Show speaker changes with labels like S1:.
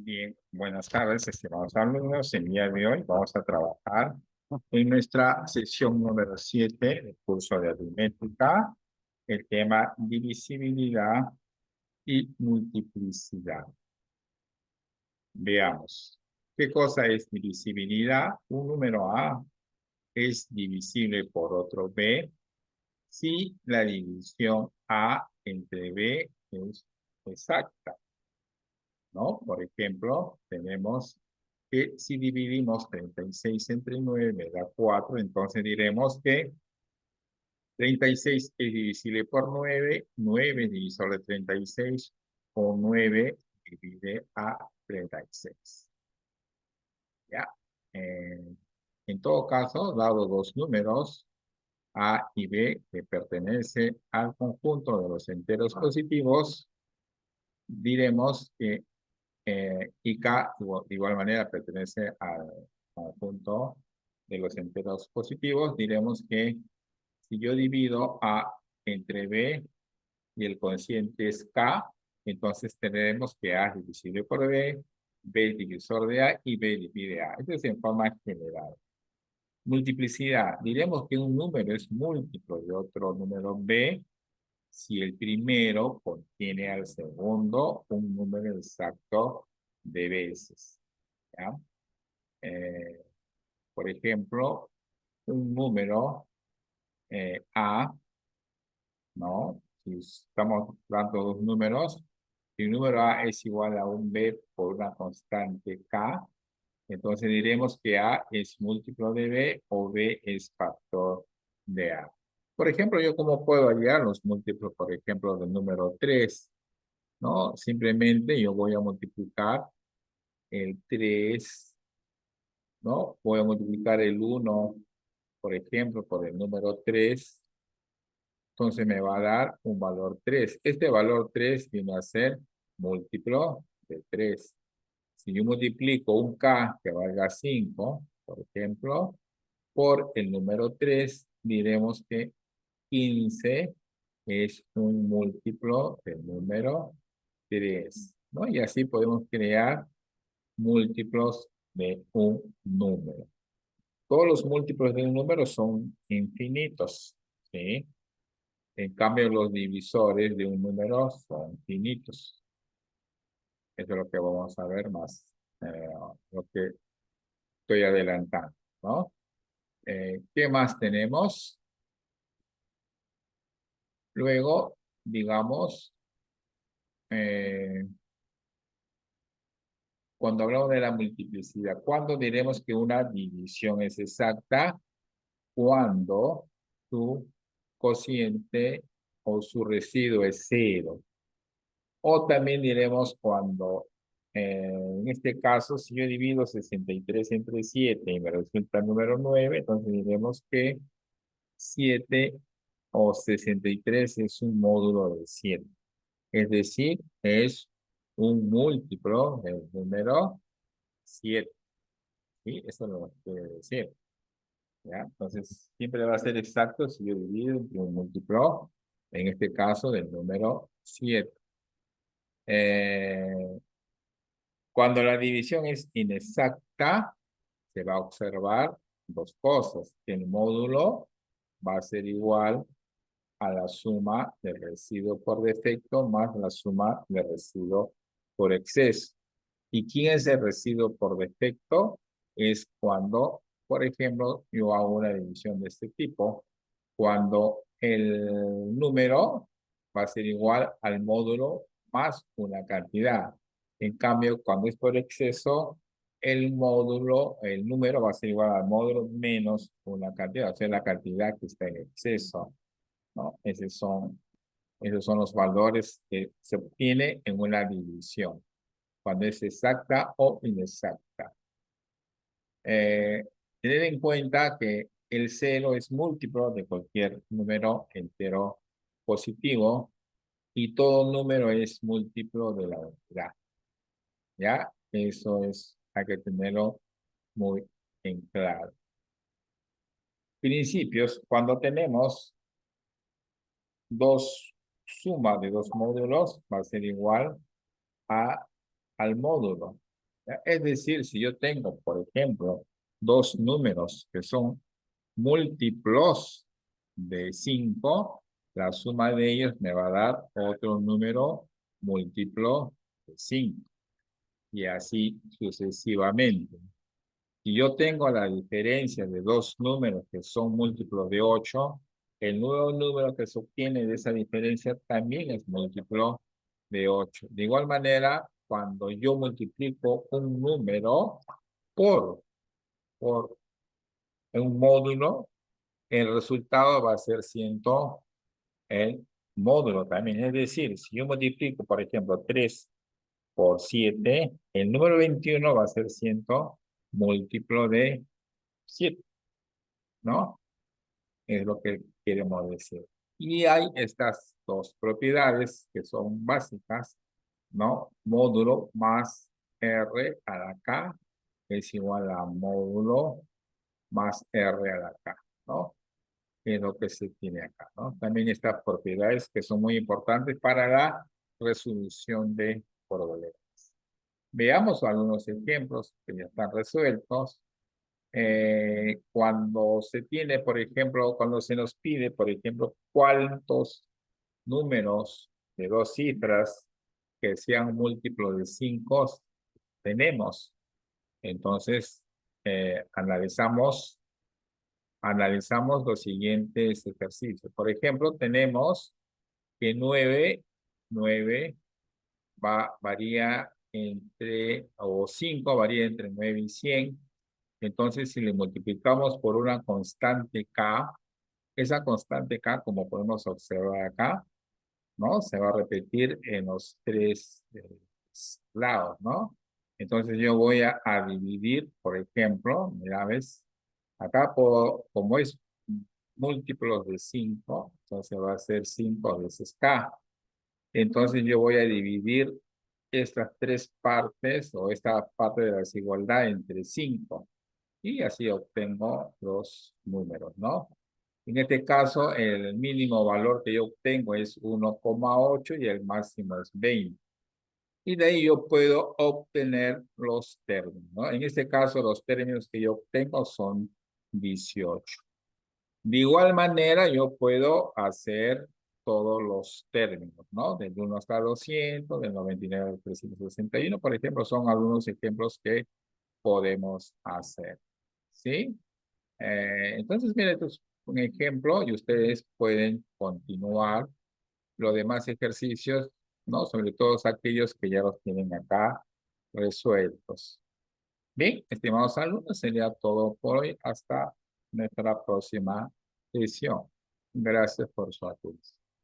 S1: Bien, buenas tardes, estimados alumnos. El día de hoy vamos a trabajar en nuestra sesión número 7 del curso de aritmética, el tema divisibilidad y multiplicidad. Veamos, ¿qué cosa es divisibilidad? Un número A es divisible por otro B si la división A entre B es exacta, ¿no? Por ejemplo, tenemos que si dividimos 36 entre 9 me da 4, entonces diremos que 36 es divisible por 9, 9 es divisor de 36, o 9 divide a 36. ¿Ya? Eh, en todo caso, dado dos números, A y B, que pertenece al conjunto de los enteros positivos, diremos que y K de igual manera pertenece al conjunto de los enteros positivos. Diremos que si yo divido A entre B y el cociente es K, entonces tendremos que A es divisible por B, B es divisor de A y B divide A. Esto es en forma general. Multiplicidad. Diremos que un número es múltiplo de otro número B si el primero contiene al segundo un número exacto de veces. ¿Ya? Eh, por ejemplo, un número A, ¿no? Si estamos dando dos números, si el número A es igual a un B por una constante K, entonces diremos que A es múltiplo de B o B es factor de A. Por ejemplo, yo cómo puedo hallar los múltiplos, por ejemplo, del número 3, ¿no? Simplemente yo voy a multiplicar el 3, ¿no? Voy a multiplicar el 1, por ejemplo, por el número 3, entonces me va a dar un valor 3. Este valor 3 viene a ser múltiplo de 3. Si yo multiplico un K que valga 5, por ejemplo, por el número 3, diremos que 15 es un múltiplo del número 3, ¿no? Y así podemos crear múltiplos de un número. Todos los múltiplos de un número son infinitos, ¿sí? En cambio, los divisores de un número son finitos. Eso es lo que vamos a ver más, lo que estoy adelantando, ¿no? ¿Qué más tenemos? Luego, digamos, eh, cuando hablamos de la multiplicidad, ¿cuándo diremos que una división es exacta? Cuando su cociente o su residuo es cero. O también diremos cuando, en este caso, si yo divido 63 entre 7 y me resulta el número 9, entonces diremos que 7 o 63 es un módulo de 7. Es decir, es un múltiplo del número 7. ¿Sí? Eso lo quiere decir. ¿Ya? Entonces, siempre va a ser exacto si yo divido entre un múltiplo, en este caso, del número 7. Eh, Cuando la división es inexacta, se va a observar dos cosas. El módulo va a ser igual a la suma del residuo por defecto más la suma del residuo por exceso. ¿Y quién es el residuo por defecto? Es cuando, por ejemplo, yo hago una división de este tipo, cuando el número va a ser igual al módulo más una cantidad. En cambio, cuando es por exceso, el módulo, el número va a ser igual al módulo menos una cantidad, o sea, la cantidad que está en exceso, ¿no? Esos son los valores que se obtiene en una división, cuando es exacta o inexacta. Eh, Tener en cuenta que el cero es múltiplo de cualquier número entero positivo y todo número es múltiplo de la unidad. ¿Ya? Eso es, hay que tenerlo muy en claro. Principios, cuando tenemos dos sumas de dos módulos, va a ser igual a, al módulo. Es decir, si yo tengo, por ejemplo, dos números que son múltiplos de 5, la suma de ellos me va a dar otro número múltiplo de 5 y así sucesivamente. Si yo tengo la diferencia de dos números que son múltiplos de 8, el nuevo número que se obtiene de esa diferencia también es múltiplo de 8. De igual manera, cuando yo multiplico un número por un módulo, el resultado va a ser 100 el módulo también. Es decir, si yo multiplico, por ejemplo, 3 por 7, el número 21 va a ser 100 múltiplo de 7, ¿no? Es lo que queremos decir. Y hay estas dos propiedades que son básicas, ¿no? Módulo más R a la K es igual a módulo más R a la K, ¿no? Es lo que se tiene acá, ¿no? También estas propiedades que son muy importantes para la resolución de problemas. Veamos algunos ejemplos que ya están resueltos. Cuando se tiene, por ejemplo, cuando se nos pide, por ejemplo, cuántos números de dos cifras que sean múltiplos de 5 tenemos. Entonces, analizamos los siguientes ejercicios. Por ejemplo, tenemos que 9 varía entre, o 5 varía entre 9 y 100. Entonces, si le multiplicamos por una constante K, esa constante K, como podemos observar acá, ¿no? Se va a repetir en los tres lados, ¿no? Entonces yo voy a dividir, por ejemplo, mira, ¿ves? Acá, como es múltiplos de 5, entonces va a ser 5 veces K. Entonces yo voy a dividir estas tres partes o esta parte de la desigualdad entre 5 y así obtengo los números, ¿no? En este caso, el mínimo valor que yo obtengo es 1,8 y el máximo es 20. Y de ahí yo puedo obtener los términos, ¿no? En este caso, los términos que yo obtengo son 18. De igual manera, yo puedo hacer todos los términos, ¿no? Del 1 hasta 200, del 99 al 361, por ejemplo, son algunos ejemplos que podemos hacer, ¿sí? Entonces, mire, esto es un ejemplo y ustedes pueden continuar los demás ejercicios, ¿no? Sobre todo aquellos que ya los tienen acá resueltos. Bien, estimados alumnos, sería todo por hoy. Hasta nuestra próxima sesión. Gracias por su atención.